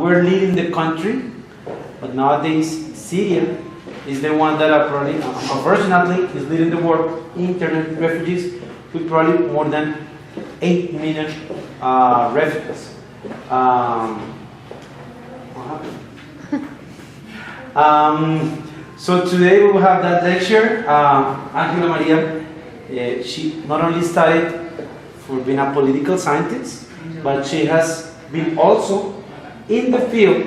were leading the country, but nowadays Syria is the one that probably, unfortunately, is leading the world in internet refugees with probably more than 8 million refugees. So today we will have that lecture. Angela Maria, she not only studied for being a political scientist, but she has been also in the field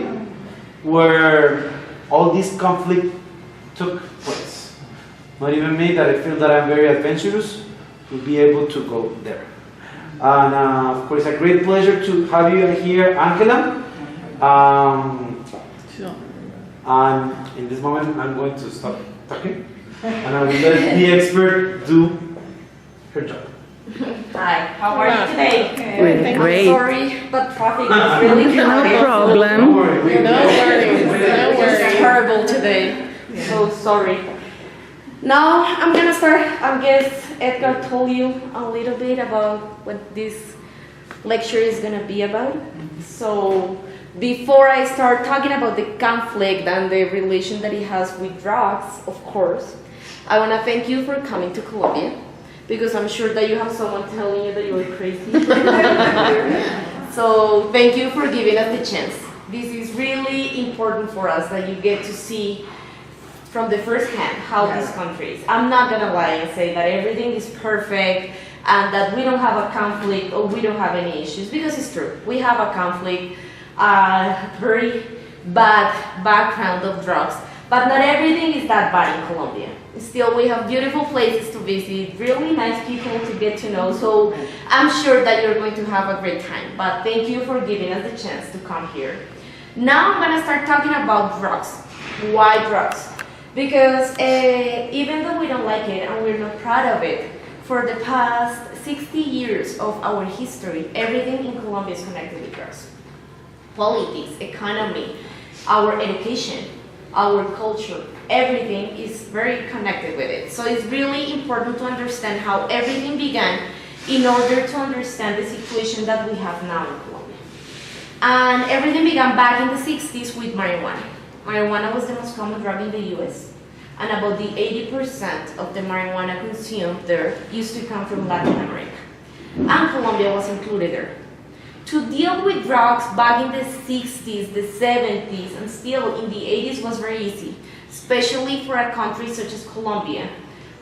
where all this conflict took place. Not even me, that I feel that I'm very adventurous, to be able to go there. And of course, a great pleasure to have you here, Angela. Sure. And in this moment, I'm going to stop talking, and I will let the expert do her job. Hi, how are you today? Great. I'm sorry, but traffic is really chaotic. No problem. Don't worry. No worries. No It's worries. terrible today. So sorry. Now I'm gonna start. I guess Edgar told you a little bit about what this lecture is gonna be about. So before I start talking about the conflict and the relation that it has with drugs, of course, I wanna thank you for coming to Colombia, because I'm sure that you have someone telling you that you are crazy. So thank you for giving us the chance. This is really important for us, that you get to see from the first hand how this country is. I'm not gonna lie and say that everything is perfect and that we don't have a conflict or we don't have any issues, because it's true. We have a conflict, very bad background of drugs, but not everything is that bad in Colombia. Still, we have beautiful places to visit, really nice people to get to know, so I'm sure that you're going to have a great time. But thank you for giving us the chance to come here. Now I'm gonna start talking about drugs. Why drugs? Because even though we don't like it and we're not proud of it, for the past 60 years of our history, everything in Colombia is connected with drugs. Politics, economy, our education, our culture, everything is very connected with it. So it's really important to understand how everything began in order to understand the situation that we have now in Colombia. And everything began back in the 60s with marijuana. Marijuana was the most common drug in the US, and about the 80% of the marijuana consumed there used to come from Latin America. And Colombia was included there. To deal with drugs back in the 60s, the 70s, and still in the 80s was very easy, especially for a country such as Colombia.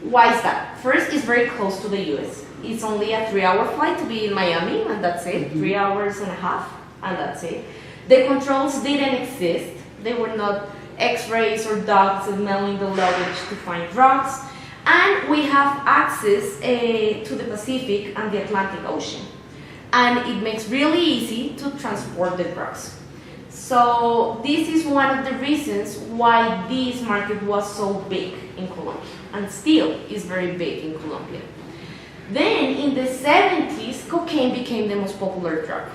Why is that? First, it's very close to the US. It's only a 3-hour flight to be in Miami, and that's it. 3 hours and a half, and that's it. The controls didn't exist. They were not X-rays or dogs smelling the luggage to find drugs. And we have access to the Pacific and the Atlantic Ocean. And it makes really easy to transport the drugs. So this is one of the reasons why this market was so big in Colombia, and still is very big in Colombia. Then in the 70s, cocaine became the most popular drug.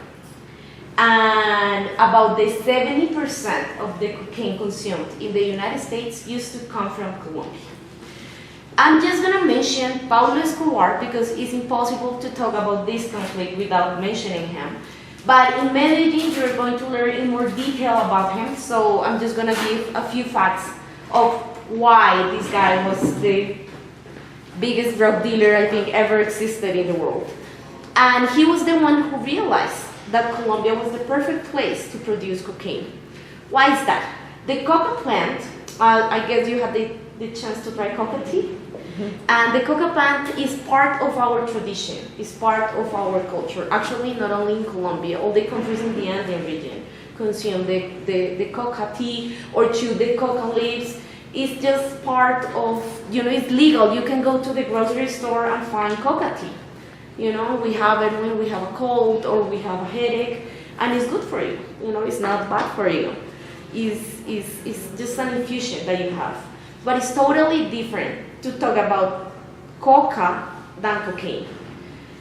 And about the 70% of the cocaine consumed in the United States used to come from Colombia. I'm just gonna mention Pablo Escobar because it's impossible to talk about this conflict without mentioning him. But in Medellin, you're going to learn in more detail about him, so I'm just gonna give a few facts of why this guy was the biggest drug dealer I think ever existed in the world. And he was the one who realized that Colombia was the perfect place to produce cocaine. Why is that? The coca plant, I guess you had the chance to try coca tea? And the coca plant is part of our tradition, is part of our culture. Actually, not only in Colombia, all the countries in the Andean region consume the coca tea or chew the coca leaves. It's just part of, it's legal. You can go to the grocery store and find coca tea. We have it when we have a cold or we have a headache, and it's good for you. It's not bad for you. It's just an infusion that you have. But it's totally different to talk about coca than cocaine.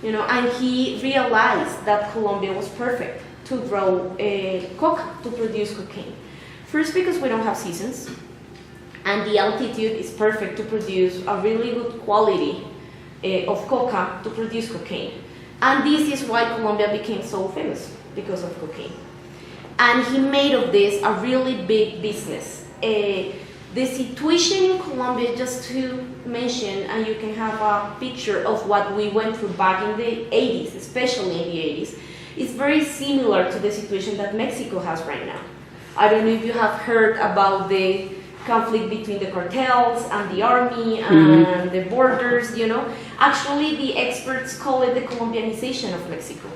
And he realized that Colombia was perfect to grow coca, to produce cocaine. First, because we don't have seasons, and the altitude is perfect to produce a really good quality of coca to produce cocaine. And this is why Colombia became so famous, because of cocaine. And he made of this a really big business. The situation in Colombia, just to mention, and you can have a picture of what we went through back in the 80s, especially in the 80s, is very similar to the situation that Mexico has right now. I don't know if you have heard about the conflict between the cartels and the army and the borders, you know. Actually, the experts call it the Colombianization of Mexico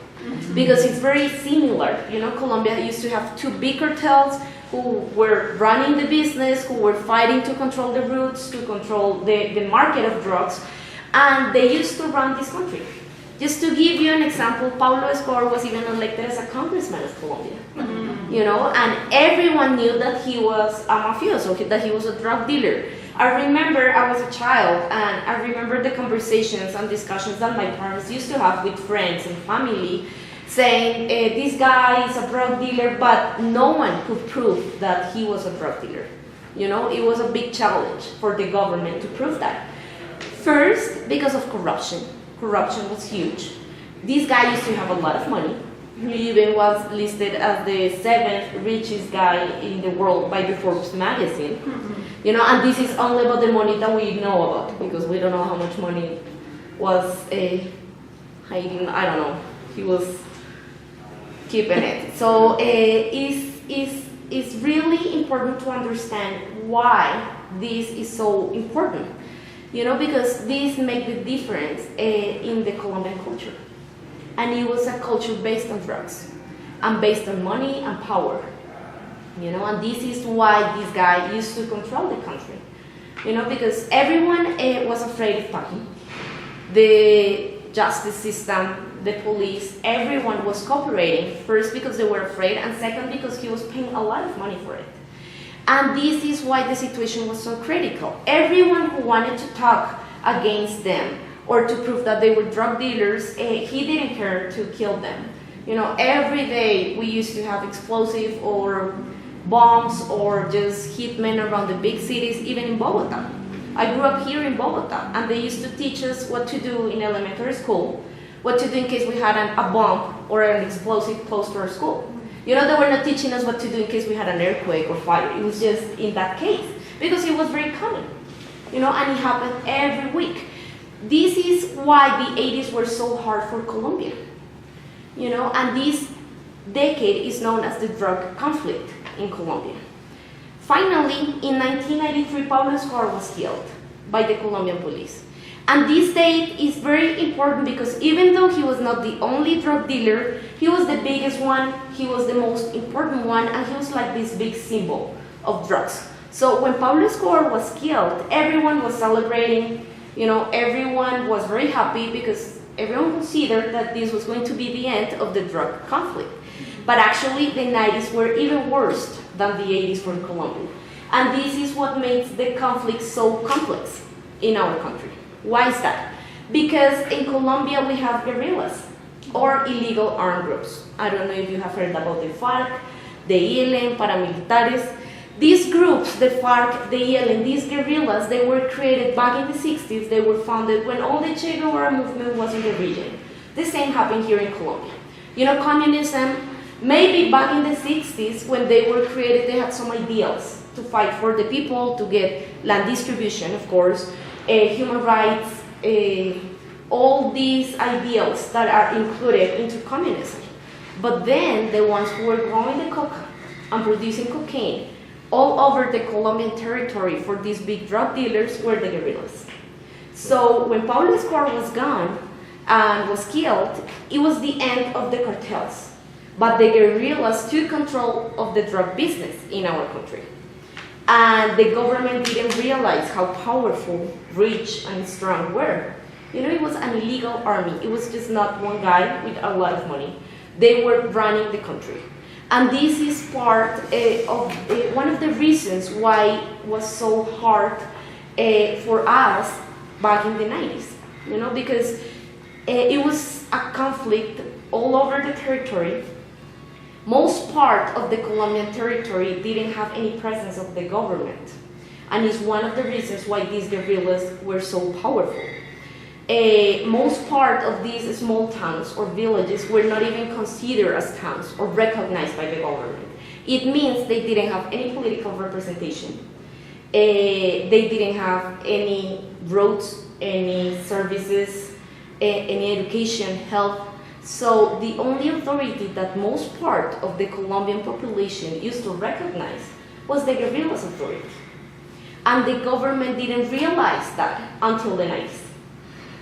because it's very similar. You know, Colombia used to have two big cartels who were running the business, who were fighting to control the routes, to control the market of drugs, and they used to run this country. Just to give you an example, Pablo Escobar was even elected as a congressman of Colombia, you know, and everyone knew that he was a mafioso, that he was a drug dealer. I remember I was a child, and I remember the conversations and discussions that my parents used to have with friends and family, saying, this guy is a drug dealer, but no one could prove that he was a drug dealer. You know, it was a big challenge for the government to prove that. First, because of corruption. Corruption was huge. This guy used to have a lot of money. He even was listed as the 7th richest guy in the world by the Forbes magazine. You know, and this is only about the money that we know about, because we don't know how much money was hiding. I don't know. He was keeping it. So it's really important to understand why this is so important. You know, because this makes the difference in the Colombian culture. And it was a culture based on drugs and based on money and power. You know, and this is why this guy used to control the country. You know, because everyone was afraid of Paki. The justice system, the police, everyone was cooperating. First because they were afraid, and second because he was paying a lot of money for it. And this is why the situation was so critical. Everyone who wanted to talk against them or to prove that they were drug dealers, he didn't care to kill them. You know, every day we used to have explosive or bombs or just hitmen around the big cities, even in Bogotá. I grew up here in Bogotá, and they used to teach us what to do in elementary school, what to do in case we had a bomb or an explosive close to our school. You know, they were not teaching us what to do in case we had an earthquake or fire. It was just in that case, because it was very common, you know, and it happened every week. This is why the 80s were so hard for Colombia, you know, and this decade is known as the drug conflict in Colombia. Finally, in 1993, Pablo Escobar was killed by the Colombian police. And this date is very important because even though he was not the only drug dealer, he was the biggest one, he was the most important one, and he was like this big symbol of drugs. So when Pablo Escobar was killed, everyone was celebrating, you know, everyone was very happy because everyone considered that this was going to be the end of the drug conflict. But actually, the 90s were even worse than the 80s for Colombia. And this is what makes the conflict so complex in our country. Why is that? Because in Colombia we have guerrillas or illegal armed groups. I don't know if you have heard about the FARC, the ELN, paramilitares. These groups, the FARC, the ELN, these guerrillas, they were created back in the 60s. They were founded when all the Che Guevara movement was in the region. The same happened here in Colombia. You know, communism, maybe back in the 60s when they were created, they had some ideals to fight for the people, to get land distribution, of course, human rights, all these ideals that are included into communism. But then the ones who were growing the coca and producing cocaine all over the Colombian territory for these big drug dealers were the guerrillas. So when Pablo Escobar was gone and was killed, it was the end of the cartels. But the guerrillas took control of the drug business in our country. And the government didn't realize how powerful, rich, and strong were. You know, it was an illegal army. It was just not one guy with a lot of money. They were running the country. And this is part of one of the reasons why it was so hard for us back in the 90s. You know, because it was a conflict all over the territory. Most part of the Colombian territory didn't have any presence of the government. And it's one of the reasons why these guerrillas were so powerful. Most part of these small towns or villages were not even considered as towns or recognized by the government. It means they didn't have any political representation. They didn't have any roads, any services, any education, health. So the only authority that most part of the Colombian population used to recognize was the guerrillas authority. And the government didn't realize that until the 90s,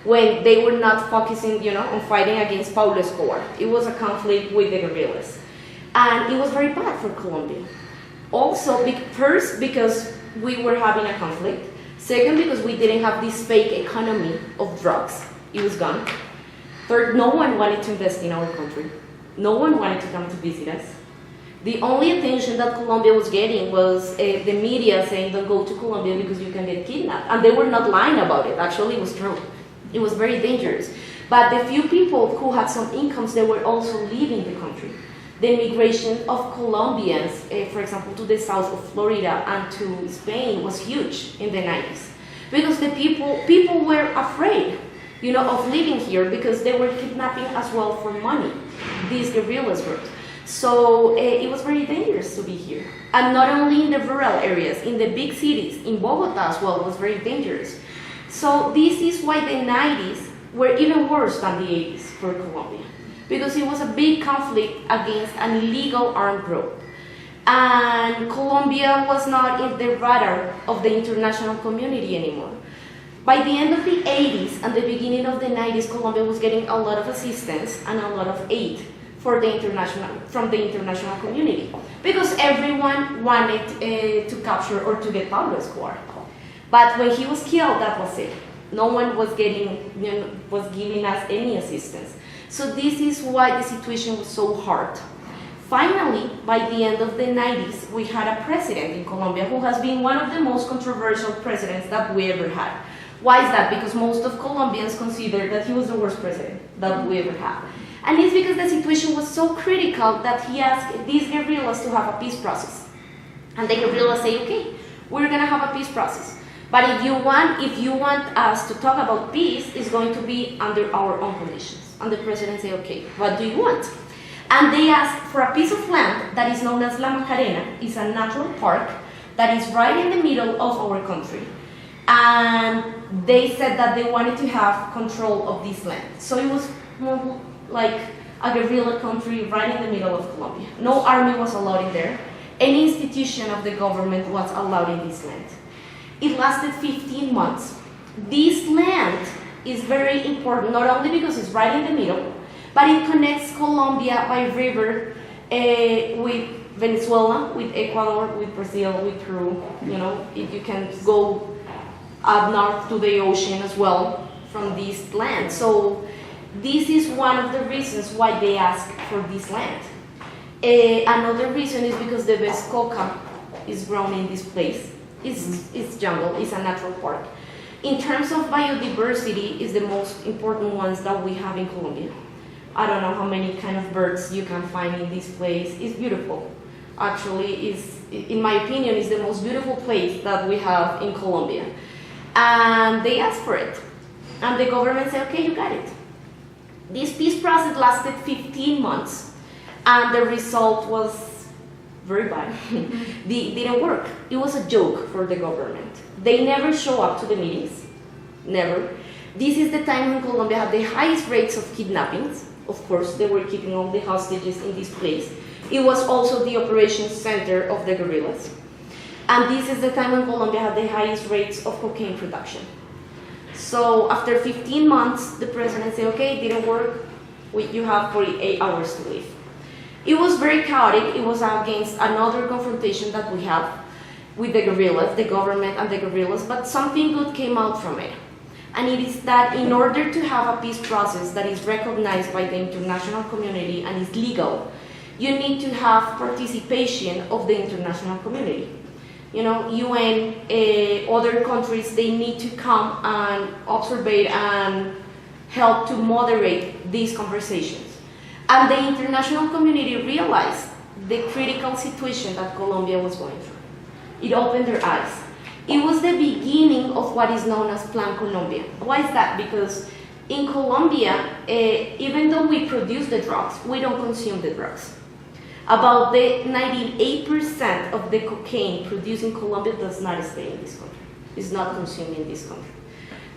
when they were not focusing, on fighting against Pablo Escobar. It was a conflict with the guerrillas. And it was very bad for Colombia. Also, first, because we were having a conflict. Second, because we didn't have this fake economy of drugs. It was gone. Third, no one wanted to invest in our country. No one wanted to come to visit us. The only attention that Colombia was getting was the media saying, don't go to Colombia because you can get kidnapped. And they were not lying about it. Actually, it was true. It was very dangerous. But the few people who had some incomes, they were also leaving the country. The migration of Colombians, for example, to the south of Florida and to Spain was huge in the 90s. Because the people were afraid, of living here because they were kidnapping as well for money, these guerrillas groups. So it was very dangerous to be here. And not only in the rural areas, in the big cities, in Bogotá as well, it was very dangerous. So this is why the 90s were even worse than the 80s for Colombia, because it was a big conflict against an illegal armed group. And Colombia was not in the radar of the international community anymore. By the end of the 80s and the beginning of the 90s, Colombia was getting a lot of assistance and a lot of aid from the international community, because everyone wanted to capture or to get Pablo Escobar. But when he was killed, that was it. No one was giving us any assistance. So this is why the situation was so hard. Finally, by the end of the 90s, we had a president in Colombia who has been one of the most controversial presidents that we ever had. Why is that? Because most of Colombians consider that he was the worst president that we ever had. And it's because the situation was so critical that he asked these guerrillas to have a peace process. And the guerrillas say, okay, we're gonna have a peace process. But if you want us to talk about peace, it's going to be under our own conditions. And the president say, okay, what do you want? And they asked for a piece of land that is known as La Macarena. It's a natural park that is right in the middle of our country. And they said that they wanted to have control of this land. So it was more like a guerrilla country right in the middle of Colombia. No army was allowed in there. Any institution of the government was allowed in this land. It lasted 15 months. This land is very important, not only because it's right in the middle, but it connects Colombia by river with Venezuela, with Ecuador, with Brazil, with Peru. You can go up north to the ocean as well from this land. So this is one of the reasons why they ask for this land. Another reason is because the best coca is grown in this place. It's jungle, it's a natural park. In terms of biodiversity, it's the most important ones that we have in Colombia. I don't know how many kind of birds you can find in this place. It's beautiful. Actually, in my opinion, it's the most beautiful place that we have in Colombia. And they asked for it. And the government said, okay, you got it. This peace process lasted 15 months. And the result was very bad. It didn't work. It was a joke for the government. They never show up to the meetings. Never. This is the time when Colombia had the highest rates of kidnappings. Of course, they were keeping all the hostages in this place. It was also the operations center of the guerrillas. And this is the time when Colombia had the highest rates of cocaine production. So after 15 months, the president said, okay, it didn't work. You have 48 hours to leave. It was very chaotic. It was against another confrontation that we have with the guerrillas, the government and the guerrillas, but something good came out from it. And it is that in order to have a peace process that is recognized by the international community and is legal, you need to have participation of the international community. UN, other countries, they need to come and observe and help to moderate these conversations. And the international community realized the critical situation that Colombia was going through. It opened their eyes. It was the beginning of what is known as Plan Colombia. Why is that? Because in Colombia, even though we produce the drugs, we don't consume the drugs. About the 98% of the cocaine produced in Colombia does not stay in this country. It's not consumed in this country.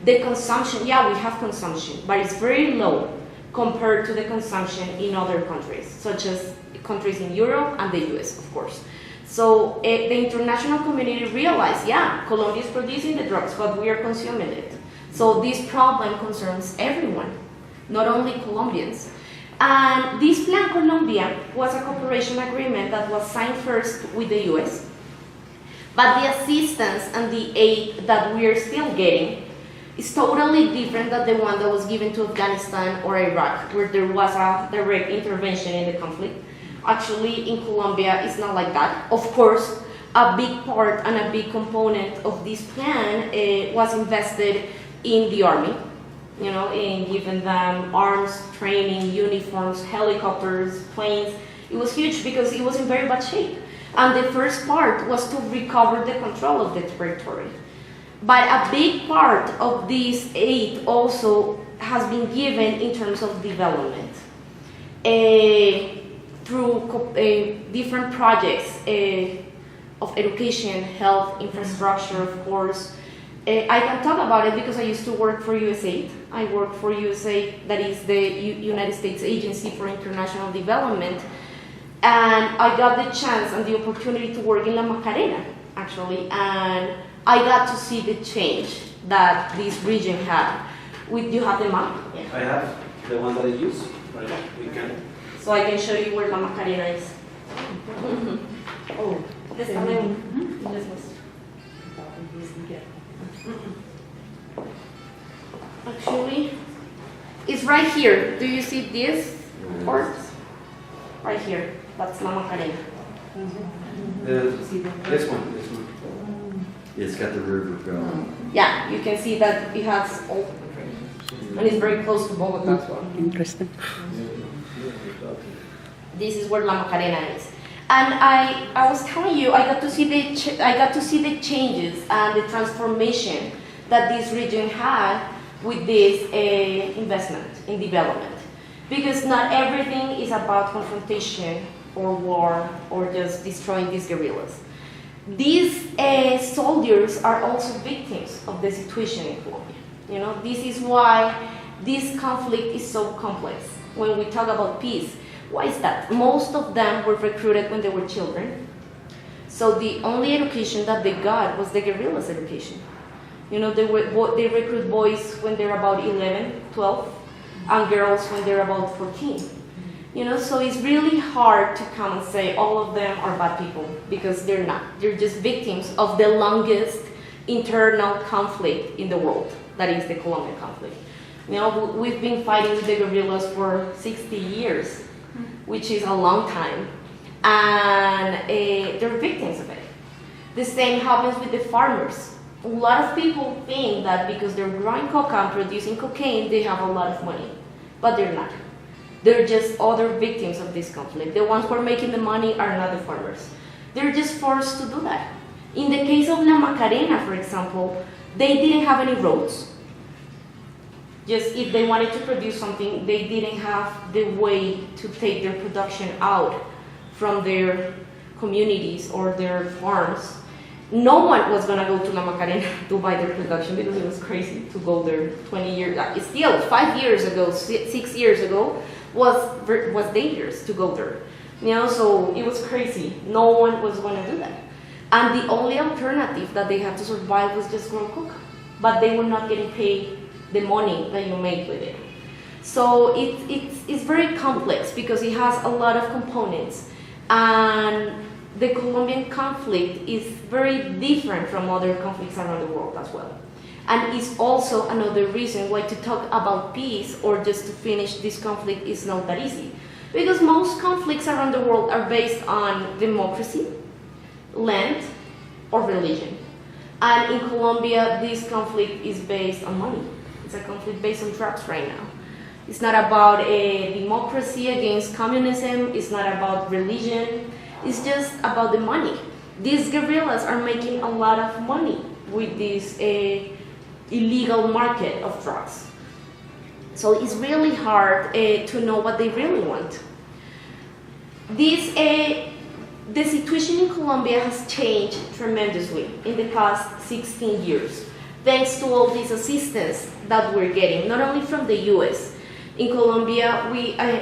The consumption, yeah, we have consumption, but it's very low compared to the consumption in other countries, such as countries in Europe and the US, of course. So the international community realized, yeah, Colombia is producing the drugs, but we are consuming it. So this problem concerns everyone, not only Colombians. And this Plan Colombia was a cooperation agreement that was signed first with the US, but the assistance and the aid that we are still getting is totally different than the one that was given to Afghanistan or Iraq, where there was a direct intervention in the conflict. Actually, in Colombia, it's not like that. Of course, a big part and a big component of this plan was invested in the army, you know, in giving them arms, training, uniforms, helicopters, planes. It was huge because it was in very bad shape. And the first part was to recover the control of the territory. But a big part of this aid also has been given in terms of development. Through different projects of education, health, infrastructure, of course. I can talk about it because I used to work for USAID. I worked for USAID, that is the United States Agency for International Development. And I got the chance and the opportunity to work in La Macarena, actually. And I got to see the change that this region had. Do you have the map? Yeah. I have the one that I use. Right. We can. So I can show you where La Macarena is. Oh, this actually, it's right here. Do you see this part? Right here. That's La Macarena. This one. It's got the river going. Yeah, you can see that it has all, and it's very close to Bogotá as well. Interesting. This is where La Macarena is. And I was telling you, I got to see the changes and the transformation that this region had with this investment in development. Because not everything is about confrontation or war or just destroying these guerrillas. These soldiers are also victims of the situation in Colombia. You know, this is why this conflict is so complex. When we talk about peace, why is that? Most of them were recruited when they were children. So the only education that they got was the guerrillas' education. You know, they recruit boys when they're about 11, 12, and girls when they're about 14. You know, so it's really hard to come and say all of them are bad people, because they're not. They're just victims of the longest internal conflict in the world, that is the Colombian conflict. You know, we've been fighting with the guerrillas for 60 years, which is a long time, and they're victims of it. The same happens with the farmers. A lot of people think that because they're growing coca and producing cocaine, they have a lot of money, but they're not. They're just other victims of this conflict. The ones who are making the money are not the farmers. They're just forced to do that. In the case of La Macarena, for example, they didn't have any roads. Just if they wanted to produce something, they didn't have the way to take their production out from their communities or their farms. No one was going to go to La Macarena to buy their production because it was crazy to go there 20 years. Still, 5 years ago, 6 years ago, was dangerous to go there. You know, so it was crazy. No one was going to do that. And the only alternative that they had to survive was just grow coca. But they were not getting paid the money that you make with it. So it's very complex because it has a lot of components. And the Colombian conflict is very different from other conflicts around the world as well. And it's also another reason why to talk about peace or just to finish this conflict is not that easy. Because most conflicts around the world are based on democracy, land, or religion. And in Colombia, this conflict is based on money. It's a conflict based on drugs right now. It's not about a democracy against communism. It's not about religion. It's just about the money. These guerrillas are making a lot of money with this illegal market of drugs. So it's really hard to know what they really want. The situation in Colombia has changed tremendously in the past 16 years, thanks to all this assistance that we're getting, not only from the US. In Colombia,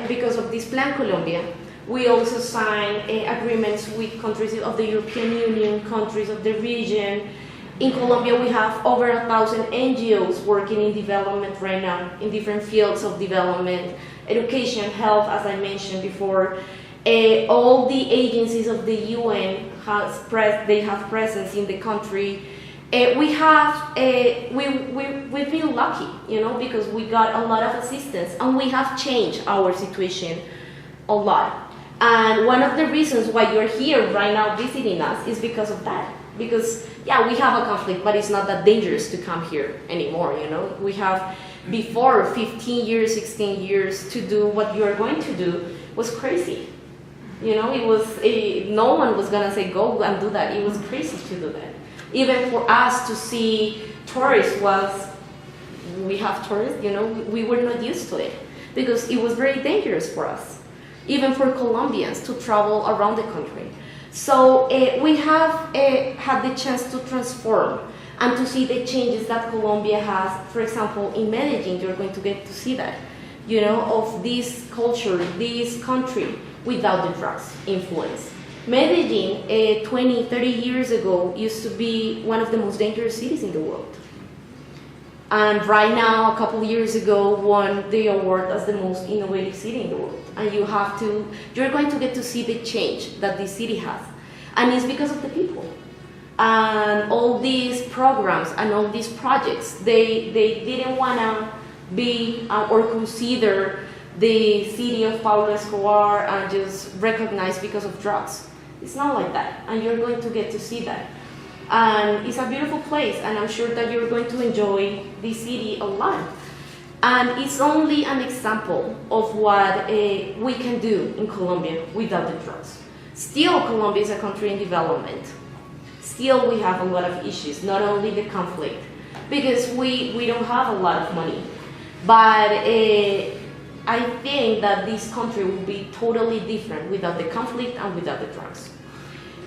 because of this Plan Colombia, we also sign agreements with countries of the European Union, countries of the region. In Colombia, we have over 1,000 NGOs working in development right now, in different fields of development, education, health, as I mentioned before. All the agencies of the UN they have presence in the country. We've been lucky, because we got a lot of assistance, and we have changed our situation a lot. And one of the reasons why you're here right now visiting us is because of that. Because, yeah, we have a conflict, but it's not that dangerous to come here anymore, We have, before 15 years, 16 years, to do what you are going to do was crazy. It was, no one was gonna say, go and do that. It was crazy to do that. Even for us to see tourists we have tourists, we were not used to it. Because it was very dangerous for us. Even for Colombians to travel around the country. So we have had the chance to transform and to see the changes that Colombia has. For example, in Medellin, you're going to get to see that, of this culture, this country without the drugs influence. Medellin, 20, 30 years ago, used to be one of the most dangerous cities in the world. And right now, a couple years ago, won the award as the most innovative city in the world. And you're going to get to see the change that this city has. And it's because of the people. And all these programs and all these projects, they didn't want to be or consider the city of Pablo Escobar and just recognize because of drugs. It's not like that. And you're going to get to see that. And it's a beautiful place, and I'm sure that you're going to enjoy this city a lot. And it's only an example of what we can do in Colombia without the drugs. Still, Colombia is a country in development. Still, we have a lot of issues, not only the conflict, because we don't have a lot of money. But I think that this country will be totally different without the conflict and without the drugs.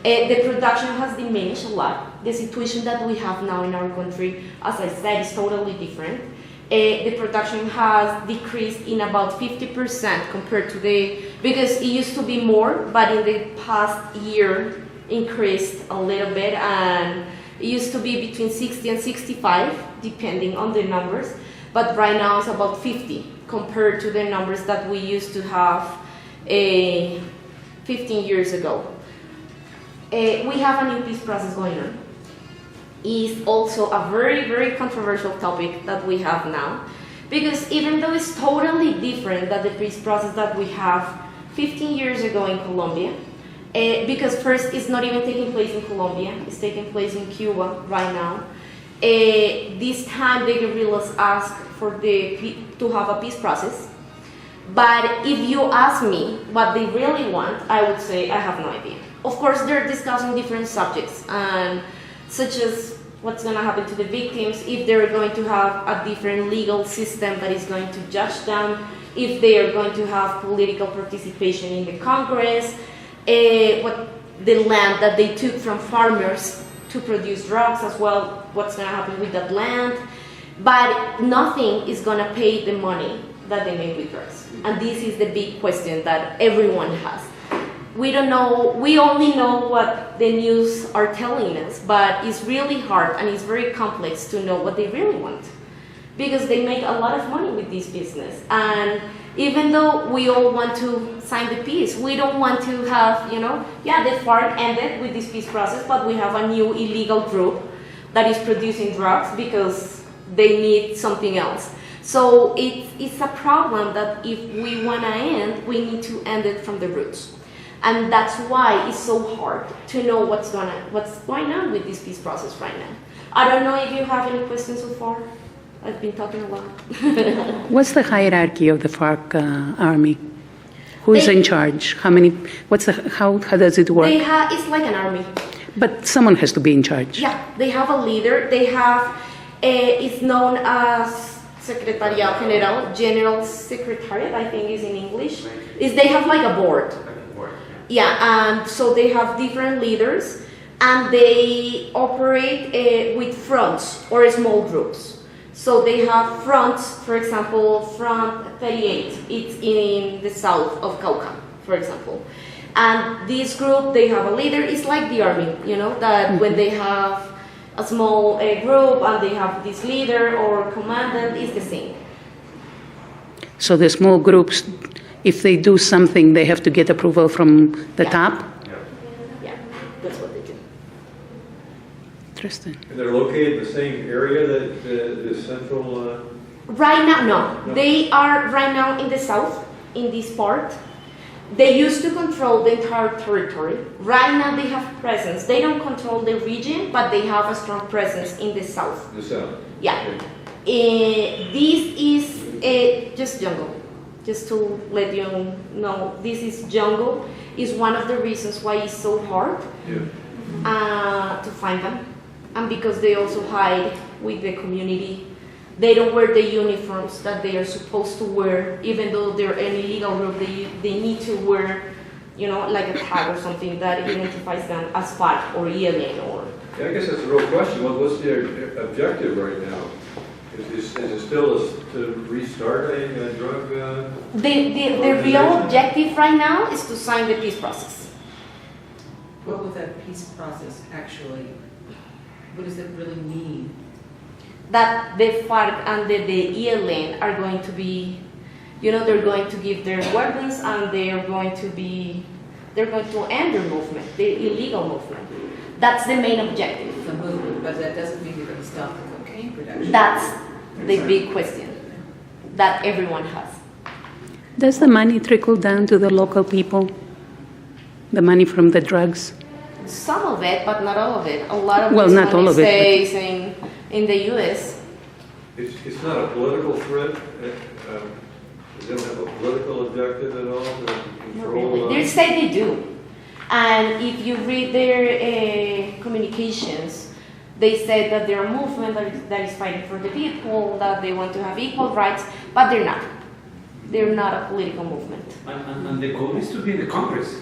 The production has diminished a lot. The situation that we have now in our country, as I said, is totally different. The production has decreased in about 50% compared to because it used to be more, but in the past year increased a little bit, and it used to be between 60 and 65, depending on the numbers, but right now it's about 50 compared to the numbers that we used to have 15 years ago. We have a new peace process going on. Is also a very, very controversial topic that we have now, because even though it's totally different than the peace process that we have 15 years ago in Colombia, because first it's not even taking place in Colombia, it's taking place in Cuba right now. This time the guerrillas ask to have a peace process, but if you ask me what they really want, I would say I have no idea. Of course, they're discussing different subjects, and such as what's going to happen to the victims, if they're going to have a different legal system that is going to judge them, if they are going to have political participation in the Congress, what the land that they took from farmers to produce drugs as well, what's going to happen with that land. But nothing is going to pay the money that they make with drugs. And this is the big question that everyone has. We don't know, we only know what the news are telling us, but it's really hard and it's very complex to know what they really want, because they make a lot of money with this business. And even though we all want to sign the peace, we don't want to have, the FARC ended with this peace process, but we have a new illegal group that is producing drugs because they need something else. So it's a problem that if we want to end, we need to end it from the roots. And that's why it's so hard to know what's going on with this peace process right now. I don't know if you have any questions so far. I've been talking a lot. What's the hierarchy of the FARC army? Who is in charge? How many? How does it work? It's like an army. But someone has to be in charge. Yeah, they have a leader. They have, it's known as Secretariat General, General Secretariat, I think is in English. Is they have like a board. Yeah, and so they have different leaders, and they operate with fronts or small groups. So they have fronts, for example, Front 38, it's in the south of Cauca, for example. And this group, they have a leader, it's like the army, you know, that when they have a small group and they have this leader or commandant, it's the same. So the small groups, if they do something, they have to get approval from the Yeah. top? Yeah, that's what they do. Interesting. And they're located in the same area that the central, Right now, no. No. They are right now in the south, in this part. They used to control the entire territory. Right now they have presence. They don't control the region, but they have a strong presence in the south. the south? Yeah. This is just jungle. Just to let you know, this is jungle. Is one of the reasons why it's so hard to find them. And because they also hide with the community. They don't wear the uniforms that they are supposed to wear, even though they're an illegal group. They need to wear, you know, like a tag or something that identifies them as FARC or ELN or. Yeah, I guess that's a real question. What's their objective right now? Is it still to restart a drug? The real objective right now is to sign the peace process. What would that peace process actually, what does it really mean? That the FARC and the ELN are going to be, you know, they're going to give their weapons and they're going to end their movement, the illegal movement. That's the main objective. The movement, but that doesn't mean you're going to stop the cocaine production. That's the big question that everyone has. Does the money trickle down to the local people? The money from the drugs? Some of it, but not all of it. A lot of Well, this not all money of it, stays in the U.S. It's not a political threat? Does it have a political objective at all to control? They say they do. And if you read their communications, they say that they're a movement that is fighting for the people, that they want to have equal rights, but they're not. They're not a political movement. And the goal is to be in the Congress.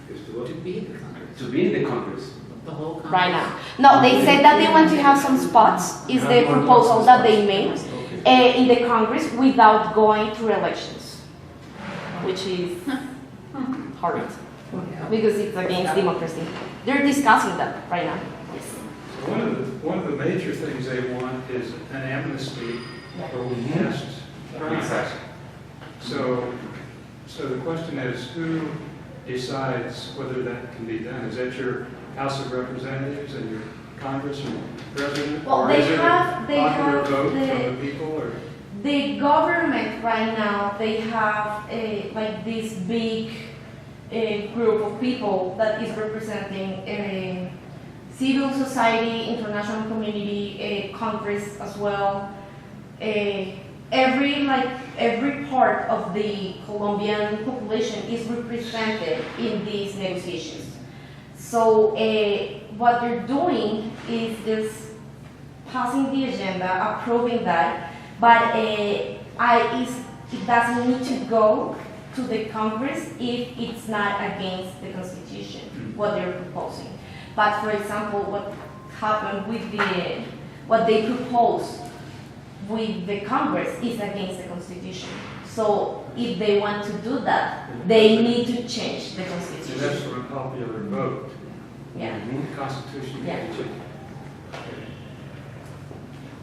Is to what? To be in the Congress, To be in the Congress. the whole Congress. Right now. No, they said that they want to have some spots, is the proposal that they made in the Congress without going through elections, which is hard because it's against democracy. They're discussing that right now. Yes. One of the major things they want is an amnesty for past crimes. So the question is, who decides whether that can be done? Is that your House of Representatives and your Congress or President? Well, or they is it have- a they popular have vote the- from the people? Or? The government right now, they have like this big group of people that is representing civil society, international community, Congress as well. Every part of the Colombian population is represented in these negotiations. So what they're doing is just passing the agenda, approving that, but it doesn't need to go to the Congress if it's not against the Constitution, what they're proposing. But for example, what happened with what they proposed with the Congress is against the Constitution. So if they want to do that, they need to change the And that's Constitution. from a popular vote. Yeah. The Constitution. Yeah.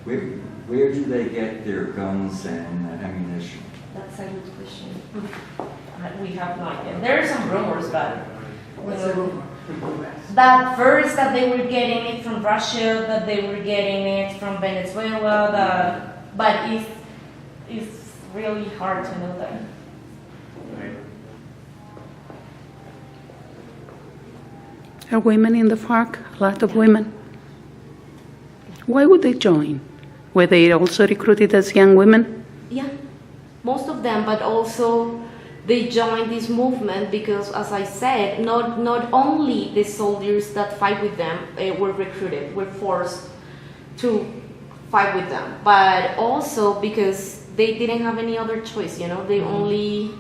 Where do they get their guns and ammunition? That's a good question. We have no idea. There are some rumors, but What's the rumor? that first that they were getting it from Russia, that they were getting it from Venezuela, but it's really hard to know that. Are women in the FARC? A lot of women. Why would they join? Were they also recruited as young women? Yeah, most of them, but also They joined this movement because, as I said, not only the soldiers that fight with them were recruited, were forced to fight with them, but also because they didn't have any other choice, you know, the only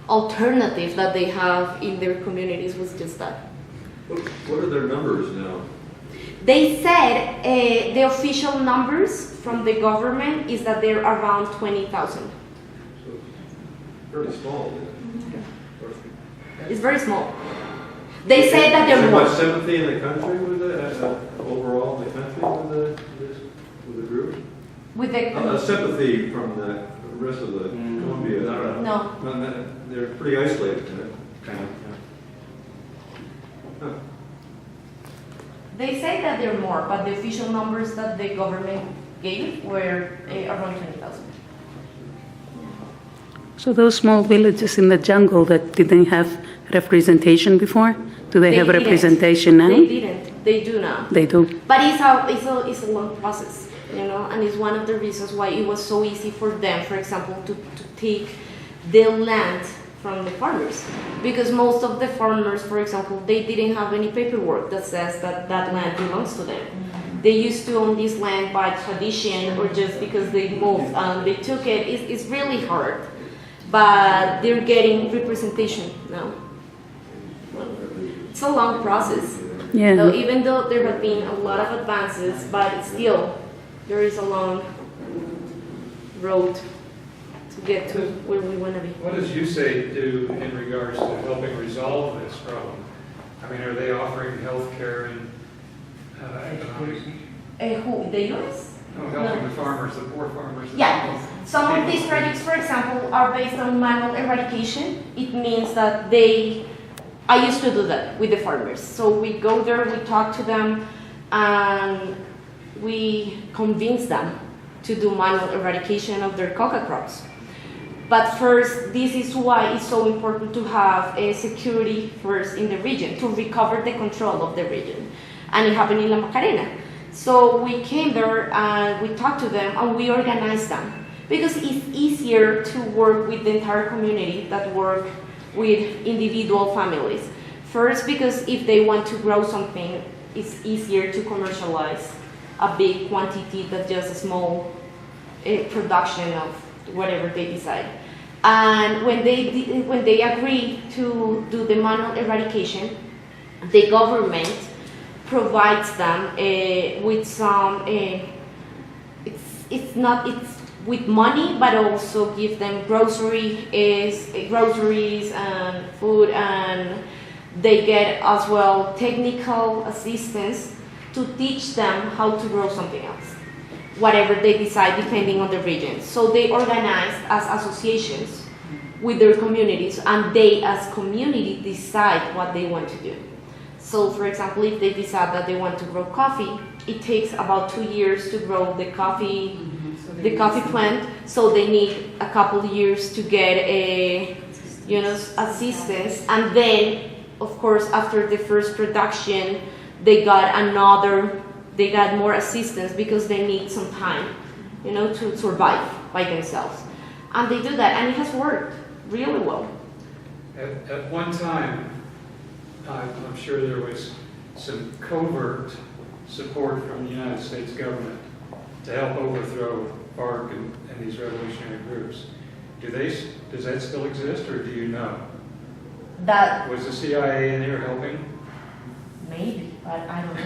alternative that they have in their communities was just that. What are their numbers now? They said the official numbers from the government is that they're around 20,000. So fairly small. It's very small. They said that Is they're there more. much sympathy in the country with overall in the country with the group? With the Sympathy from the rest of the Colombia. no. They're pretty isolated, kind of. Huh. They say that they're more, but the official numbers that the government gave were around 20,000. So those small villages in the jungle that didn't have representation before, do they have didn't. representation now? They didn't. They do now. They do. But it's a long process, you know, and it's one of the reasons why it was so easy for them, for example, to take the land from the farmers. Because most of the farmers, for example, they didn't have any paperwork that says that that land belongs to them. They used to own this land by tradition or just because they moved and they took it. It's really hard, but they're getting representation now. It's a long process. Yeah. So even though there have been a lot of advances, but still there is a long road to get to where we want to be. What does USAID do in regards to helping resolve this problem? I mean, are they offering health care and economic? Who? The U.S.? No, helping the farmers, the poor farmers. Yeah. Some of these projects, for example, are based on manual eradication. It means that I used to do that with the farmers. So we go there, we talk to them, and we convince them to do manual eradication of their coca crops. But first, this is why it's so important to have a security first in the region, to recover the control of the region. And it happened in La Macarena. So we came there and we talked to them and we organized them. Because it's easier to work with the entire community than work with individual families. First, because if they want to grow something, it's easier to commercialize a big quantity than just a small production of whatever they decide. And when they agree to do the manual eradication, the government provides them with some, it's with money, but also give them groceries and food, and they get as well technical assistance to teach them how to grow something else, whatever they decide depending on the region. So they organize as associations with their communities, and they as community decide what they want to do. So for example, if they decide that they want to grow coffee, it takes about 2 years to grow the coffee plant, so they need a couple of years to get assistance, and then of course after the first production they got more assistance because they need some time, to survive by themselves. And they do that, and it has worked really well. At one time, I'm sure there was some covert support from the United States government to help overthrow FARC and these revolutionary groups. Does that still exist, or do you know? That Was the CIA in there helping? maybe, but I don't know.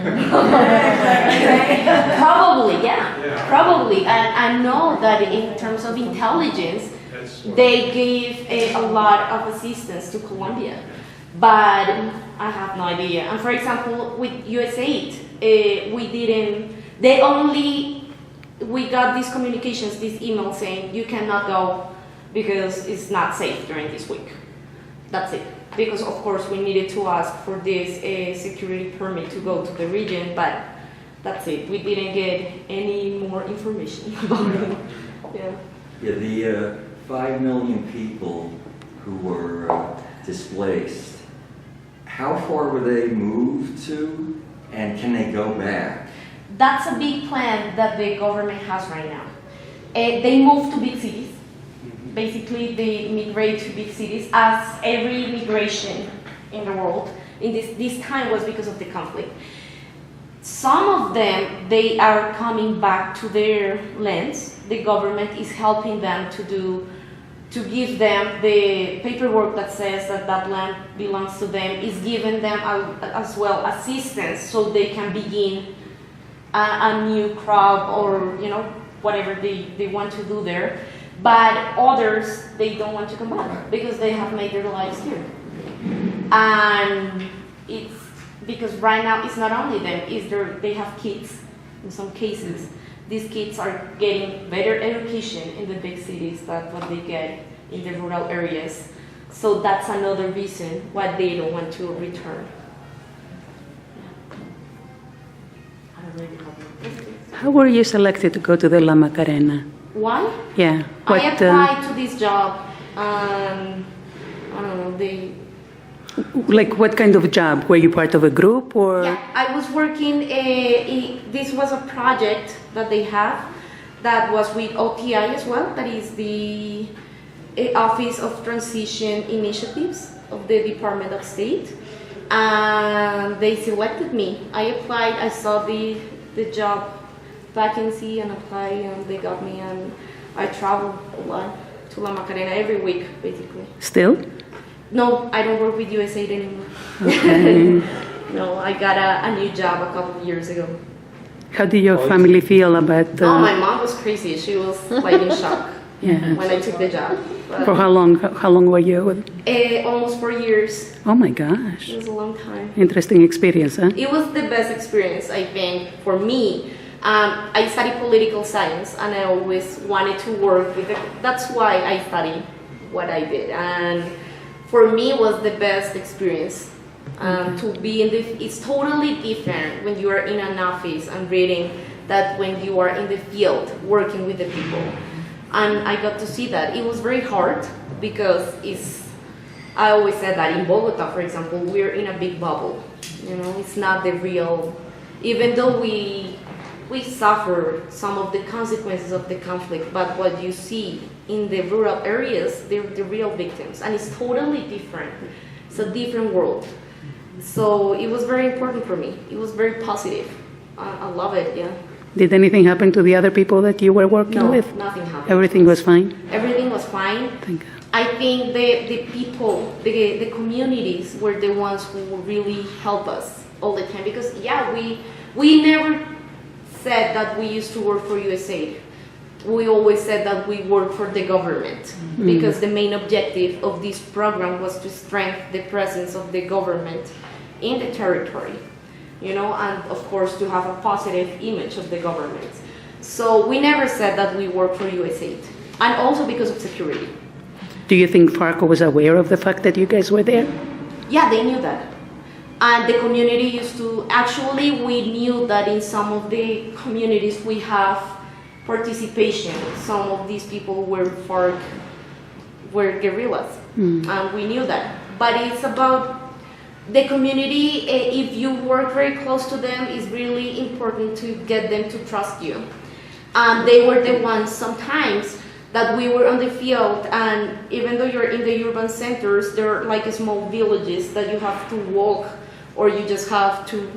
Probably, yeah. Probably. And I know that in terms of intelligence, they gave a lot of assistance to Colombia, but I have no idea. And for example, with USAID, we got these communications, this email saying you cannot go because it's not safe during this week. That's it. Because of course we needed to ask for this security permit to go to the region, but that's it. We didn't get any more information about it. Yeah, the 5 million people who were displaced, how far were they moved to, and can they go back? That's a big plan that the government has right now. They moved to big cities, basically they migrate to big cities, as every migration in the world in this time was because of the conflict. Some of them, they are coming back to their lands. The government is helping them to give them the paperwork that says that that land belongs to them, is giving them as well assistance so they can begin a new crop or, you know, whatever they want to do there. But others, they don't want to come back because they have made their lives here. And it's because right now it's not only them, they have kids in some cases. These kids are getting better education in the big cities than what they get in the rural areas. So that's another reason why they don't want to return. I don't know if you have How were you selected to go to the La Macarena? why? Yeah. I applied to this job. I don't know. Like what kind of job? Were you part of a group or? Yeah, I was working. This was a project that they have that was with OTI as well. That is the Office of Transition Initiatives of the Department of State. And they selected me. I applied. I saw the job vacancy and applied, and they got me. And I traveled a lot to La Macarena every week, basically. Still? No, I don't work with USAID anymore. Okay. No, I got a new job a couple of years ago. How do your family feel about? Oh, my mom was crazy. She was like in shock Yeah. when I took the job. But, For how long? How long were you with? almost 4 years. Oh my gosh. It was a long time. Interesting experience, huh? It was the best experience, I think, for me. I studied political science, and I always wanted to work with it. That's why I studied what I did. And for me, it was the best experience. To be in it's totally different when you are in an office and reading that when you are in the field working with the people. And I got to see that. It was very hard because I always said that in Bogotá, for example, we're in a big bubble. You know, it's not the real, even though we suffer some of the consequences of the conflict, but what you see in the rural areas, they're the real victims, and it's totally different. It's a different world. So it was very important for me. It was very positive. I love it, yeah. Did anything happen to the other people that you were working with? No, nothing happened. Everything was fine? Everything was fine. Thank God. I think the people, the communities were the ones who really help us all the time, because yeah, we never said that we used to work for USAID. We always said that we work for the government, because the main objective of this program was to strengthen the presence of the government in the territory, you know, and of course to have a positive image of the government. So we never said that we work for USAID, and also because of security. Do you think FARCO was aware of the fact that you guys were there? Yeah, they knew that. And the community used to, actually we knew that in some of the communities we have participation. Some of these people were guerrillas, and we knew that. But it's about the community. If you work very close to them, it's really important to get them to trust you. And they were the ones sometimes that we were on the field, and even though you're in the urban centers, there are like small villages that you have to walk, or you just have to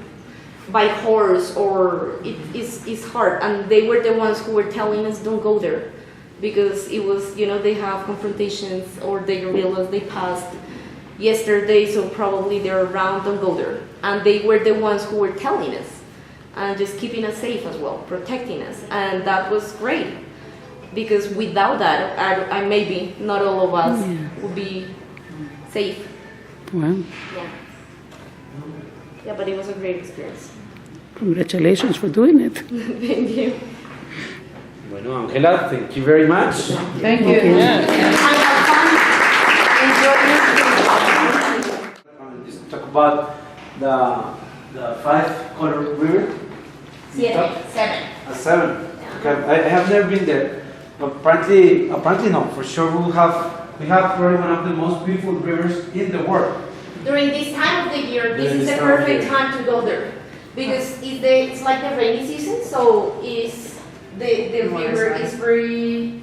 by horse, or it's hard. And they were the ones who were telling us don't go there, because it was, you know, they have confrontations, or the guerrillas, they passed yesterday, so probably they're around, don't go there. And they were the ones who were telling us and just keeping us safe as well, protecting us. And that was great, because without that, I maybe not all of us would be safe. Wow. Yeah. Yeah, but it was a great experience. Congratulations for doing it. Thank you. Bueno, Angela, thank you very much. Thank you. Just talk about the 5-color river. Seven. A 7. Okay, I have never been there, but apparently no, for sure we have probably one of the most beautiful rivers in the world. During this time of the year, this During is this the time of perfect year. time to go there, because it's like the rainy season, so the river is very,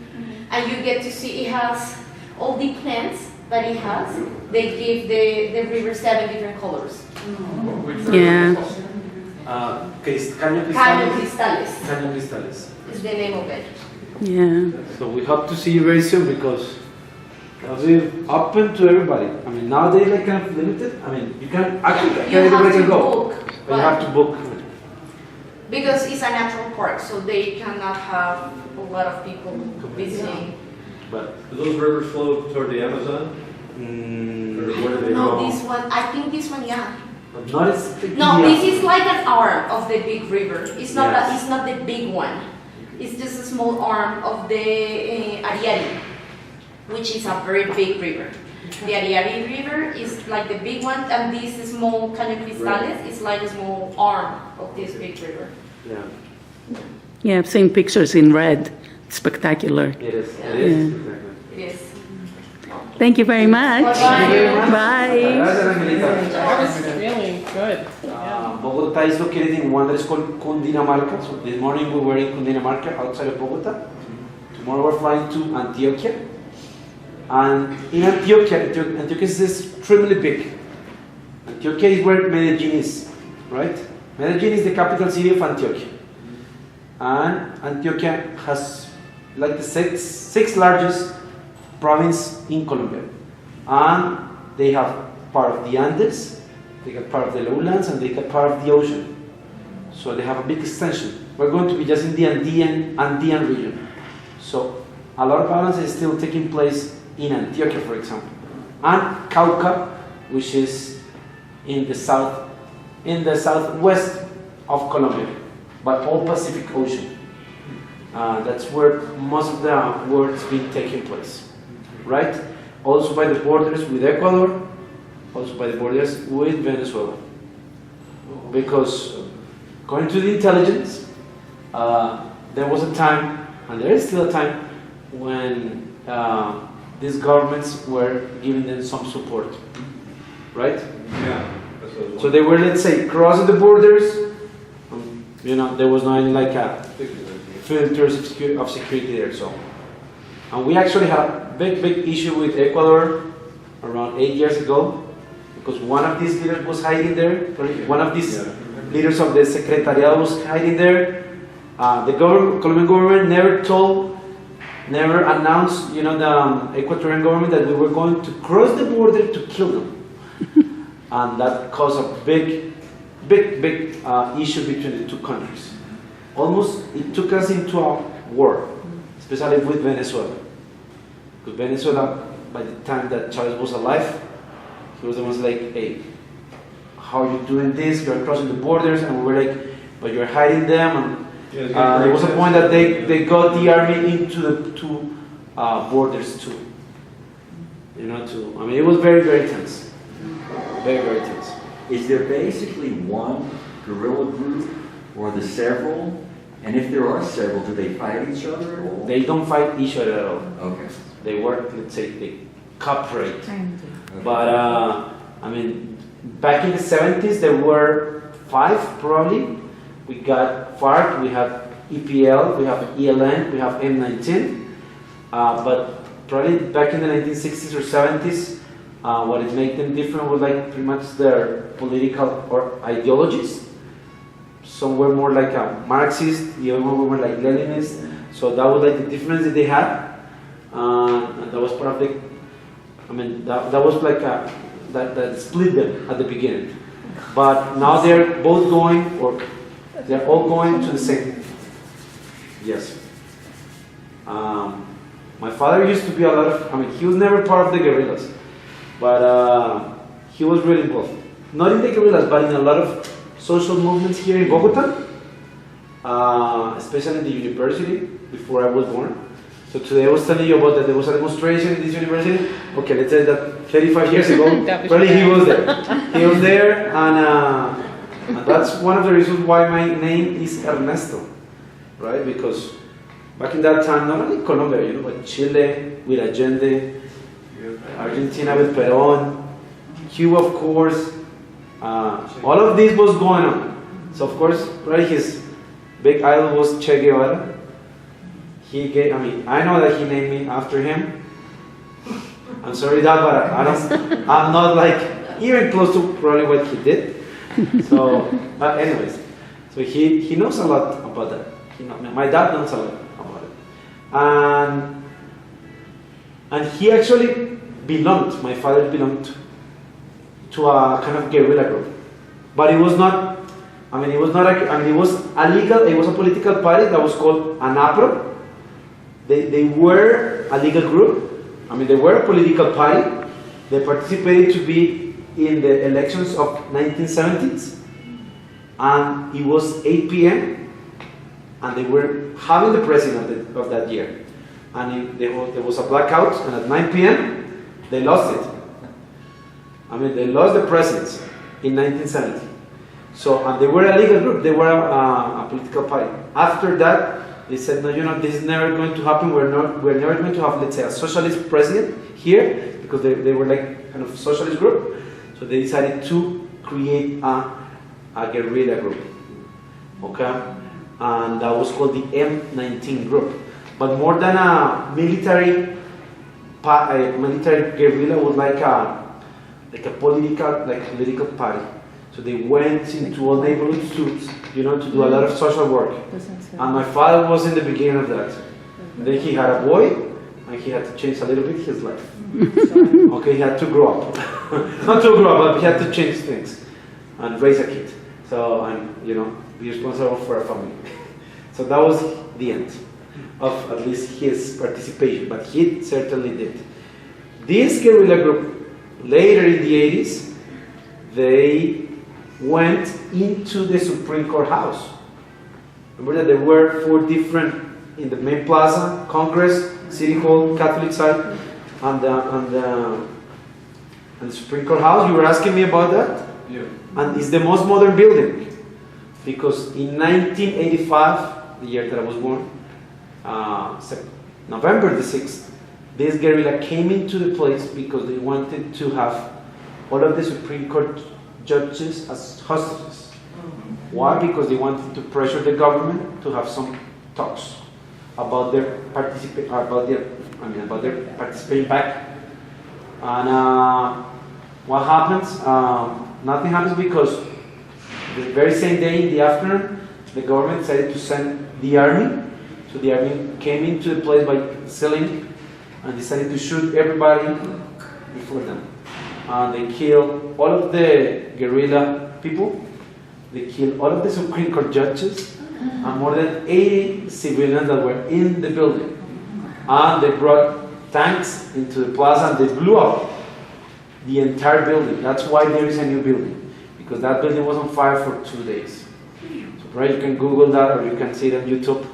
and you get to see it has all the plants that it has. They give the river 7 different colors. Yeah. Caño Caño Cristales. cristales Caño Cristales. is the name of it. Yeah. So we hope to see you very soon because we're open to everybody. I mean, nowadays they're kind of limited. I mean, you can actually You have everybody to can go, book, but you have to book. because it's a natural park, so they cannot have a lot of people visiting. But Do those rivers flow toward the Amazon? Or where do they No, go? this one, I think this one, yeah. but not as No, this is like an arm of the big river. It's not. Yes. It's not the big one. It's just a small arm of the Ariari, which is a very big river. The Ariari River is like the big one, and this small Caño Cristales is like a small arm of this big river. Yeah, Yeah, I've seen pictures in red. Spectacular. it is. Yeah. It is. Yeah. Exactly. It is. Thank you very much. Bye-bye. Bye. Gracias, Angelita. That was really good. Yeah. Bogotá is located in one that is called Cundinamarca. So this morning we were in Cundinamarca, outside of Bogotá. Tomorrow we're flying to Antioquia. And in Antioquia is extremely big. Antioquia is where Medellin is, right? Medellin is the capital city of Antioquia. And Antioquia has like the sixth largest province in Colombia. And they have part of the Andes, they got part of the lowlands, and they got part of the ocean. So they have a big extension. We're going to be just in the Andean region. So a lot of violence is still taking place in Antioquia, for example. And Cauca, which is in the southwest of Colombia, but all Pacific Ocean. That's where most of the war is being taking place, right? Also by the borders with Ecuador, also by the borders with Venezuela. Because according to the intelligence, there was a time, and there is still a time, when these governments were giving them some support, right? Yeah. That's what I was So they were, let's say, crossing the borders. There was no any like wondering. filters of security there. So, and we actually had a big issue with Ecuador around 8 years ago, because one of these leaders was hiding there. One of these leaders of the Secretariat was hiding there. The Colombian government never announced, the Ecuadorian government, that we were going to cross the border to kill them. And that caused a big issue between the two countries. Almost, it took us into a war, especially with Venezuela. Because Venezuela, by the time that Chavez was alive, he was the one like, hey, how are you doing this? You're crossing the borders. And we were like, but you're hiding them. And there was a point that they got the army into the two borders too. It was very tense. Very tense. Is there basically one guerrilla group or the several? And if there are several, do they fight each other at all? They don't fight each other at all. Okay. They work, let's say, they cooperate. But, back in the 70s, there were 5 probably. We got FARC, we have EPL, we have ELN, we have M19. But probably back in the 1960s or 70s, what it made them different was like pretty much their political or ideologies. Some were more like a Marxist, the other one were more like Leninist. So that was like the difference that they had. And that was part of that was like that split them at the beginning. But now they're all going to the same. Yes. My father used to be he was never part of the guerrillas, but he was really involved. Not in the guerrillas, but in a lot of social movements here in Bogotá, especially in the university before I was born. So today I was telling you about that there was a demonstration in this university. Okay, let's say that 35 years ago, probably he was there. He was there, and that's one of the reasons why my name is Ernesto, right? Because back in that time, not only Colombia, but Chile with Allende, Argentina with Perón, Cuba, of course. All of this was going on. So of course, right, his big idol was Che Guevara. he gave, I mean, I know that he named me after him. I'm sorry, Dad, but I'm not like even close to probably what he did. So, but anyways, so he knows a lot about that. My dad knows a lot about it. And he actually belonged, my father belonged to a kind of guerrilla group. But it was not, it was a legal, it was a political party that was called ANAPRO. They were a legal group. They were a political party. They participated to be in the elections of 1970s. And it was 8 p.m. and they were having the president of that year. And there was a blackout, and at 9 p.m. they lost it. They lost the presidency in 1970. So, and they were a legal group, they were a political party. After that, they said, no, this is never going to happen. We're never going to have, let's say, a socialist president here, because they were like kind of socialist group. So they decided to create a guerrilla group, okay? And that was called the M19 group. But more than a military guerrilla, was like a political party. So they went into all neighborhoods to do a lot of social work. And my father was in the beginning of that. Then he had a boy, and he had to change a little bit his life. Okay, he had to grow up. Not to grow up, but he had to change things and raise a kid. So, and be responsible for a family. So that was the end of at least his participation, but he certainly did. This guerrilla group, later in the 80s, they went into the Supreme Court house. Remember that there were 4 different, in the main plaza, Congress, City Hall, Catholic side, and the Supreme Court house. You were asking me about that? Yeah. And it's the most modern building, because in 1985, the year that I was born, November the 6th, this guerrilla came into the place because they wanted to have all of the Supreme Court judges as hostages. Why? Because they wanted to pressure the government to have some talks about their participation back. And what happens? Nothing happens, because the very same day in the afternoon, the government decided to send the army. So the army came into the place by ceiling and decided to shoot everybody before them. And they killed all of the guerrilla people. They killed all of the Supreme Court judges and more than 80 civilians that were in the building. And they brought tanks into the plaza and they blew up the entire building. That's why there is a new building, because that building was on fire for 2 days. So right, you can Google that, or you can see it on YouTube.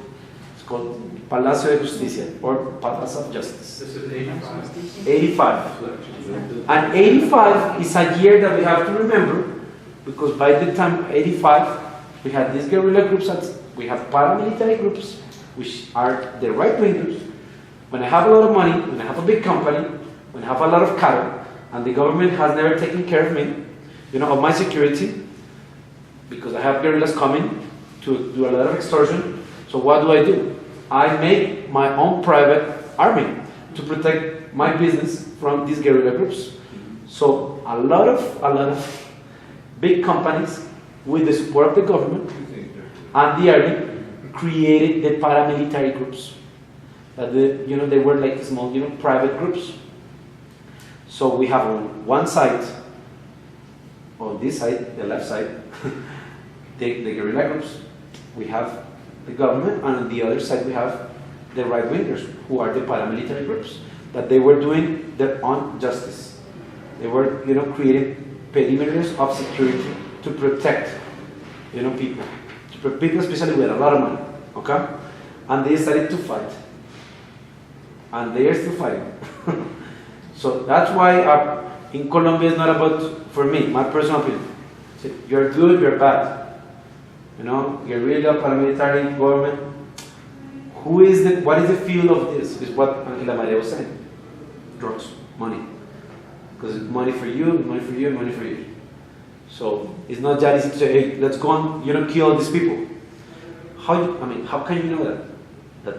It's called Palacio de Justicia, or Palace of Justice. This is 85. 85. And 85 is a year that we have to remember, because by the time 85, we had these guerrilla groups, we have paramilitary groups, which are the right-wingers. When I have a lot of money, when I have a big company, when I have a lot of cattle, and the government has never taken care of me, of my security, because I have guerrillas coming to do a lot of extortion. So what do? I make my own private army to protect my business from these guerrilla groups. So a lot of big companies, with the support of the government and the army, created the paramilitary groups. They were like small, private groups. So we have on one side, on this side, the left side, the guerrilla groups. We have the government, and on the other side we have the right-wingers, who are the paramilitary groups, that they were doing their own justice. They were, creating perimeters of security to protect, people, especially with a lot of money, okay? And they started to fight, and they are still fighting. So that's why in Colombia it's not about, for me, my personal opinion. You're good, you're bad. Guerrilla, paramilitary, government. What is the field of this? Is what Angela Maria was saying. Drugs, money. Because it's money for you, money for you, money for you. So it's not just easy to say, hey, let's go and kill all these people. How can you know that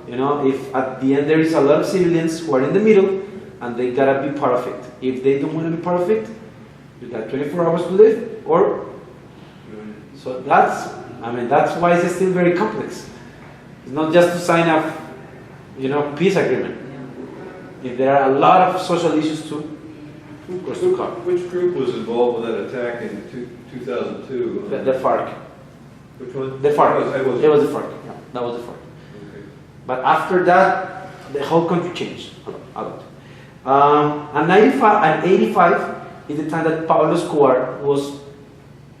You know, if at the end there is a lot of civilians who are in the middle, and they gotta be part of it. If they don't want to be part of it, you got 24 hours to live, or so that's why it's still very complex. It's not just to sign a, peace agreement. If there are a lot of social issues too, of course, to come. Which group was involved with that attack in 2002? The FARC. Which one? The FARC. It It was the FARC. Yeah, that was the FARC. Okay. But after that, the whole country changed a lot. And 95 and 85 is the time that Pablo Escobar was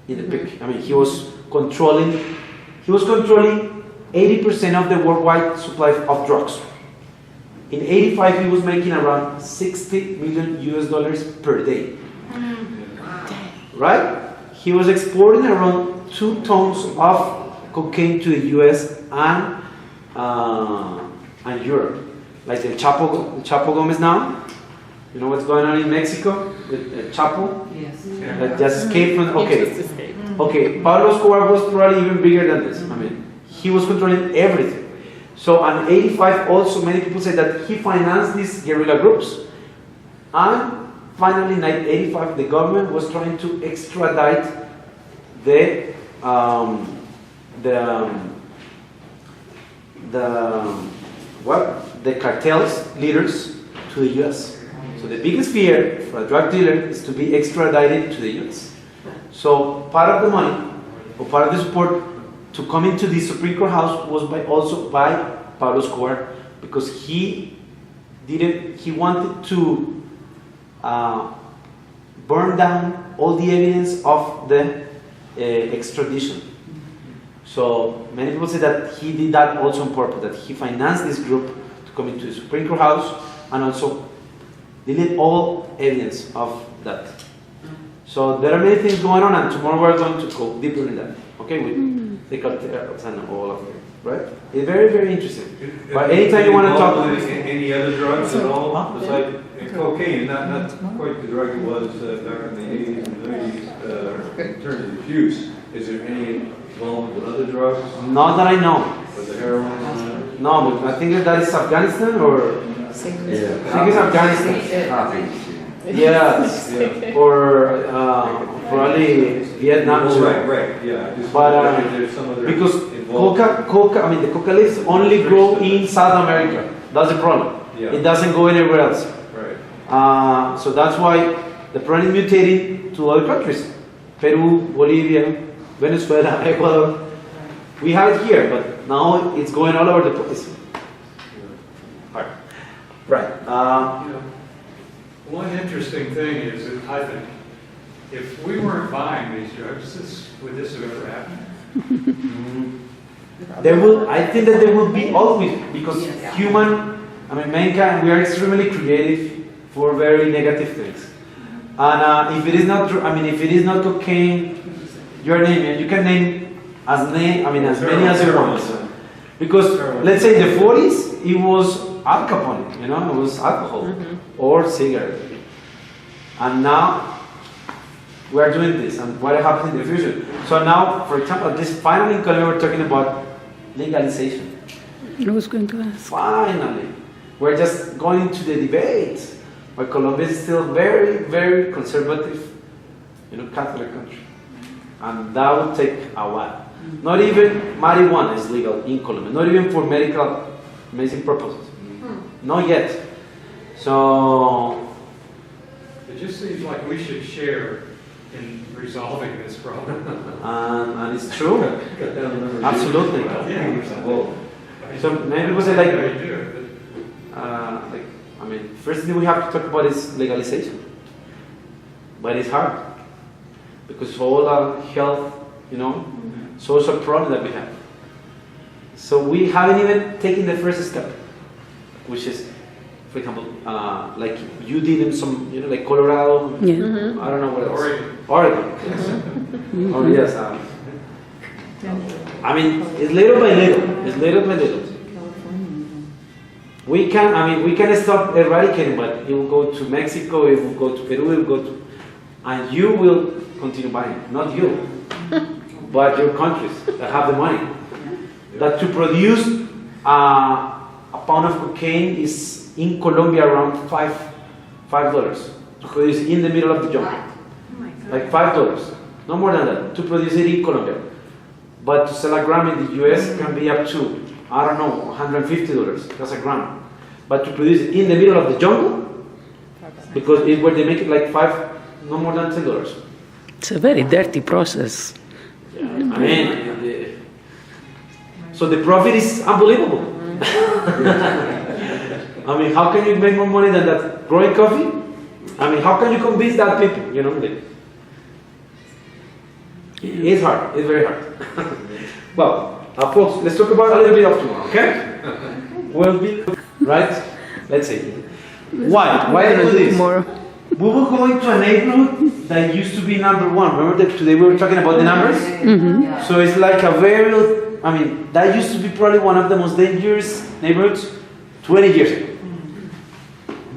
in the peak. I mean, he was controlling 80% of the worldwide supply of drugs. In 85, he was making around $60 million US per day. Right? He was exporting around 2 tons of cocaine to the US and Europe. Like the Chapo Gomez now. You know what's going on in Mexico with Chapo? Yes. That just escaped from. He just escaped. Okay. Pablo Escobar was probably even bigger than this. I mean, he was controlling everything. So, in 85, also many people say that he financed these guerrilla groups. And finally, in 85, the government was trying to extradite the cartels leaders to the U.S. So the biggest fear for a drug dealer is to be extradited to the U.S. So part of the money or part of the support to come into the Supreme Court House was also by Pablo Escobar, because he wanted to burn down all the evidence of the extradition. So many people say that he did that also on purpose, that he financed this group to come into the Supreme Court House and also delete all evidence of that. So there are many things going on, and tomorrow we're going to go deeper in that. Okay, with the cartels and all of it, right? It's very, very interesting. But anytime you want to talk, Any other drugs at all? Besides cocaine, not quite the drug it was back in the 80s and 90s in terms of its use. Is there any involvement with other drugs? not that I know. With the heroin? No, but I think that is Afghanistan, or I think it's Afghanistan. Copies. Yes, or probably Vietnam Oh, too. right, yeah. Just But, wondering if there's some other Because involvement. the coca leaves only grow in South America. That's the problem. Yeah. It doesn't go anywhere else. Right. So that's why the problem is mutating to other countries. Peru, Bolivia, Venezuela, Ecuador. We have it here, but now it's going all over the place. Right. One interesting thing is that I think if we weren't buying these drugs, would this have ever happened? I think that there will be always, because mankind, we are extremely creative for very negative things. And if it is not cocaine, you can name as many as you want. Because let's say in the 40s, it was Al Capone, it was alcohol or cigarette. And now we are doing this, and what happens in the future? So now, for example, this finally in Colombia, we're talking about legalization. I was going to ask. Finally, we're just going into the debate. But Colombia is still very, very conservative, Catholic country, and that will take a while. Not even marijuana is legal in Colombia, not even for medicine purposes. Not yet. So It just seems like we should share in resolving this problem. and it's true. Cut down the number of Absolutely. Well, So many people say first thing we have to talk about is legalization. But it's hard because all our health, social problem that we have. So we haven't even taken the first step, which is, for example, like you did in some, like Colorado. Yeah. I don't know what else. Oregon. Yes. Or yes. It's little by little. It's little by little. We can stop eradicating, but it will go to Mexico, it will go to Peru, it will go to, and you will continue buying. Not you, but your countries that have the money, that to produce pound of cocaine is in Colombia around $5 to produce in the middle of the jungle. Like $5, no more than that, to produce it in Colombia. But to sell a gram in the US can be up to, I don't know, $150. That's a gram. But to produce it in the middle of the jungle, because it's where they make it like no more than $10. It's a very dirty process. I mean, so the profit is unbelievable. I mean, how can you make more money than that growing coffee? I mean, how can you convince that people? You know, it's hard. It's very hard. Well, folks, let's talk about a little bit of tomorrow, okay? We'll be right. Let's see. Why? Why did I do this? Tomorrow. We will go into a neighborhood that used to be number one. Remember that today we were talking about the numbers? Mm-hmm. So it's like a very, I mean, that used to be probably one of the most dangerous neighborhoods 20 years ago.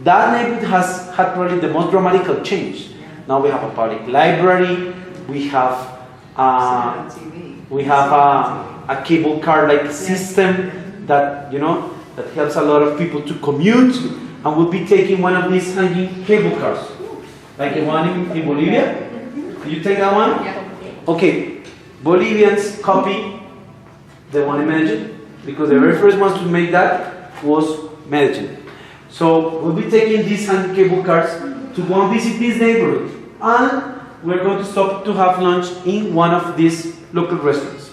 That neighborhood has had probably the most dramatical change. Now we have a public library, we have a cable car like system that, you know, that helps a lot of people to commute, and we'll be taking one of these hanging cable cars, like the one in Bolivia. Did you take that one? Okay, Bolivians copy the one in Medellin, because the very first ones to make that was Medellin. So we'll be taking these hanging cable cars to go and visit this neighborhood, and we're going to stop to have lunch in one of these local restaurants.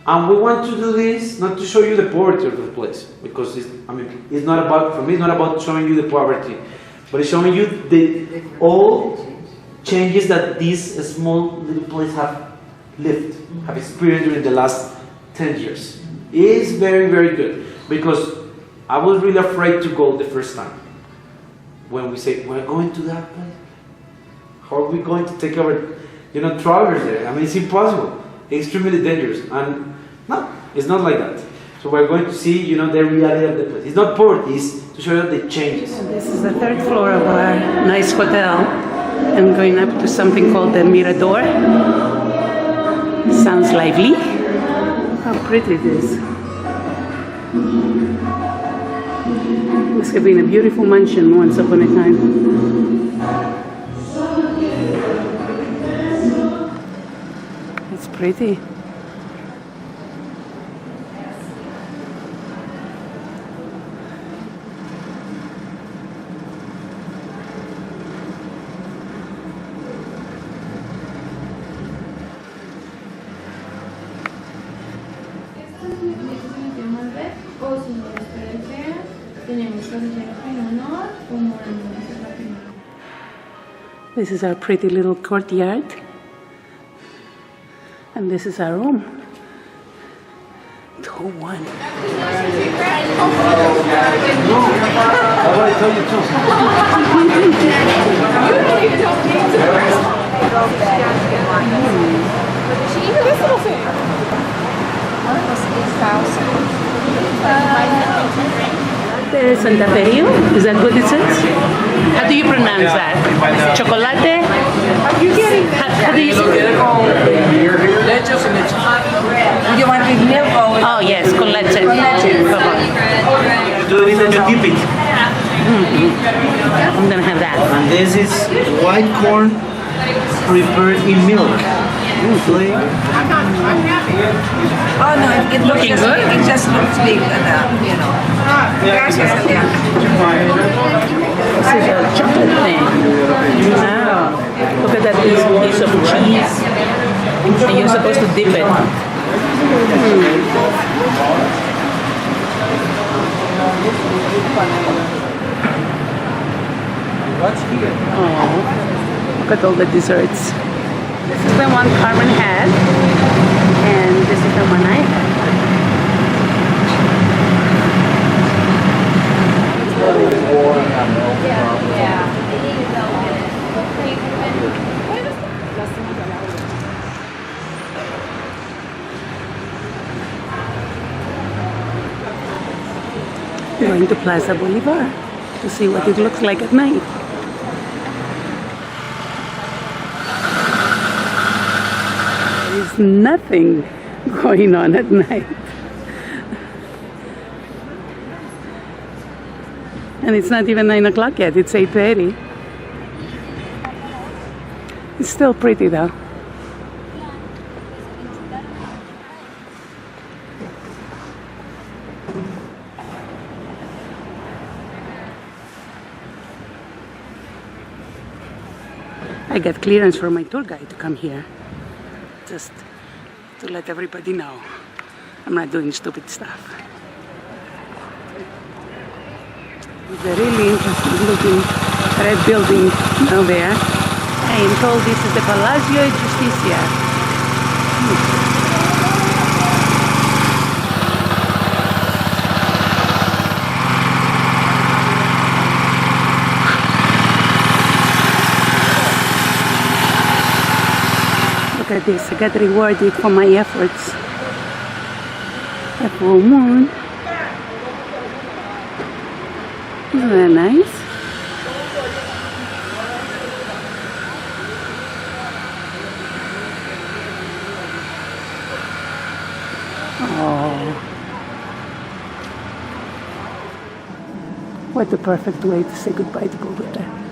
And we want to do this not to show you the poverty of the place, because it's not about, for me, it's not about showing you the poverty, but it's showing you all changes that this small little place have experienced during the last 10 years. It's very, very good, because I was really afraid to go the first time. When we say, we're going to that place, how are we going to take our, travelers there? I mean, it's impossible, extremely dangerous. And no, it's not like that. So we're going to see, the reality of the place. It's not poverty, it's to show you the changes. This is the third floor of our nice hotel. I'm going up to something called the Mirador. Sounds lively. How pretty it is. Must have been a beautiful mansion once upon a time. It's pretty. This is our pretty little courtyard, and this is our room. 2-1. There's Santa Fe. Is that what it says? How do you pronounce that? Chocolate? How do you say it? Oh yes, con leche. Do it and you dip it. I'm gonna have that. And this is white corn prepared in milk. Oh no, it looks Looking good? It just looks big, Gracias, Eliana. This is a chocolate thing. Wow. Look at that piece of cheese. And you're supposed to dip it. Oh, look at all the desserts. This is the one Carmen had, and this is the one I had. We're going to Plaza Bolivar to see what it looks like at night. There is nothing going on at night. And it's not even 9 o'clock yet, it's 8:30. It's still pretty though. I got clearance from my tour guide to come here. Just to let everybody know I'm not doing stupid stuff. It's a really interesting looking red building down there. I am told this is the Palacio de Justicia. Look at this, I got rewarded for my efforts. A full moon. Isn't that nice? Oh. What a perfect way to say goodbye to Bogotá.